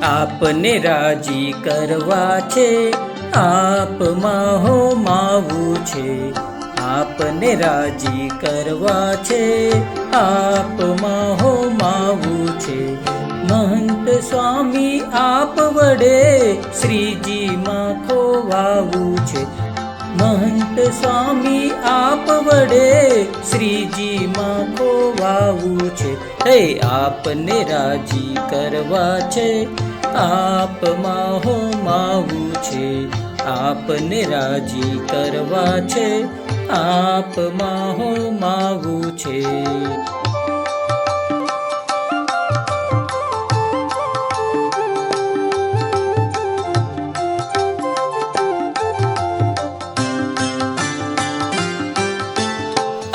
આપને રાજી કરવા છે, આપમાં હો માવું છે. આપને રાજી કરવા છે, આપમાં હો માવું છે. મહંત સ્વામી આપ વડે શ્રીજીમાં ખોવાવું છે. મહંત સ્વામી આપ વડે શ્રીજીમાં ખોવાવું છે. હે આપને રાજી કરવા છે, આપમાં હો માવું છે. આપને રાજી કરવા છે, આપમાં હો માવું છે.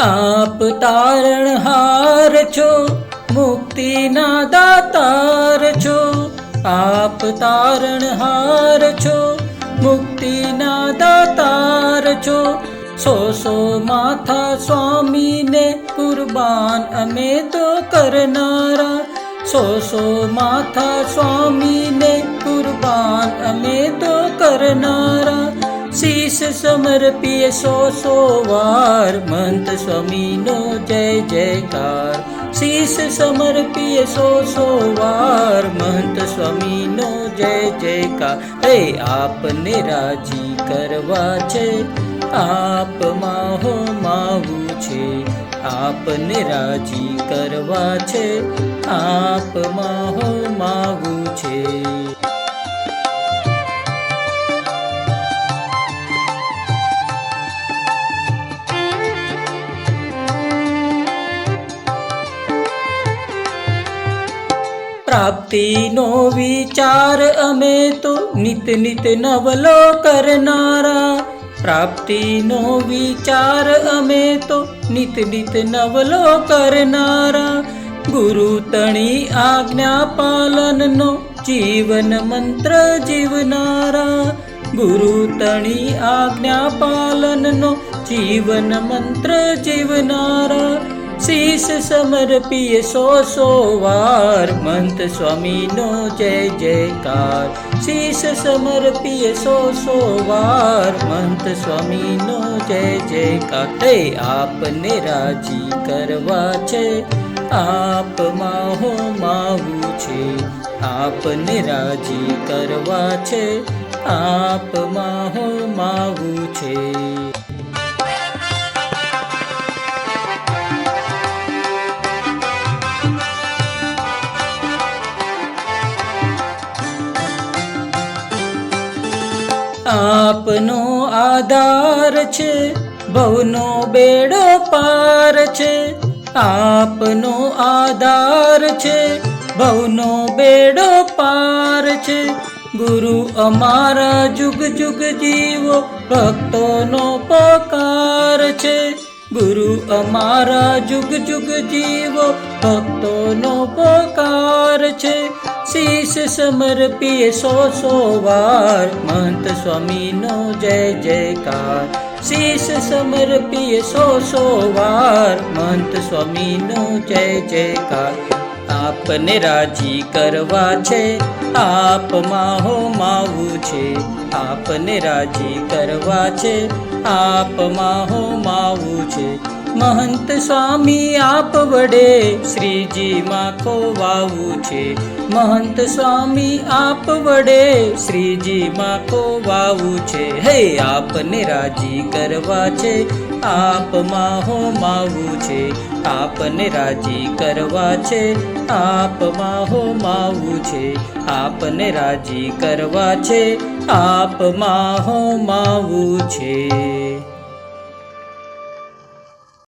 आप तारणहार છો, મુક્તિના દાતાર છો. આપ તારણહાર છો, મુક્તિના દાતાર છો. 100 માથા સ્વામીને કુરબાન અમે તો કરનારા. 100 માથા સ્વામીને કુરબાન અમે તો કરનારા. શીશ સમર્પીએ 100 વાર, મહંત સ્વામીનો જય જયકાર. શીશ સમર્પીએ 100 વાર, મહંત સ્વામીનો જય જયકાર. હે આપને રાજી કરવા છે, આપમાં હો માવું છે. આપને રાજી કરવા છે, આપમાં હો માવું છે. પ્રાપ્તિનો વિચાર અમે તો નિત નિત નવલો કરનારા. પ્રાપ્તિનો વિચાર અમે તો નિત નિત નવલો કરનારા. ગુરુ તણી આજ્ઞા પાલનનો જીવન મંત્ર જીવનારા. ગુરુ તણી આજ્ઞા પાલનનો જીવન મંત્ર જીવનારા. શીશ સમર્પીએ 100 વાર, મહંત સ્વામીનો જય જયકાર. શીશ સમર્પીએ 100 વાર, મહંત સ્વામીનો જય જયકાર. હે આપને રાજી કરવા છે, આપમાં હો માવું છે. આપને રાજી કરવા છે, આપમાં હો માવું છે. આપનો આધાર છે, ભવનો બેડો પાર છે. આપનો આધાર છે, ભવનો બેડો પાર છે. ગુરુ અમારા જુગ જુગ જીવો, ભક્તોનો પોકાર છે. ગુરુ અમારા જુગ જુગ જીવો, ભક્તોનો પોકાર છે. શીશ સમર્પીએ 100 વાર, મહંત સ્વામીનો જય જયકાર. શીશ સમર્પીએ 100 વાર, મહંત સ્વામીનો જય જયકાર. આપને રાજી કરવા છે, આપમાં હો માવું છે. આપને રાજી કરવા છે, આપમાં હો માવું છે. મહંત સ્વામી આપ વડે શ્રીજીમાં ખોવાવું છે. મહંત સ્વામી આપ વડે શ્રીજીમાં ખોવાવું છે. હે આપને રાજી કરવા છે, આપમાં હો માવું છે. આપને રાજી કરવા છે, આપમાં હો માવું છે. આપને રાજી કરવા છે, આપમાં હો માવું છે.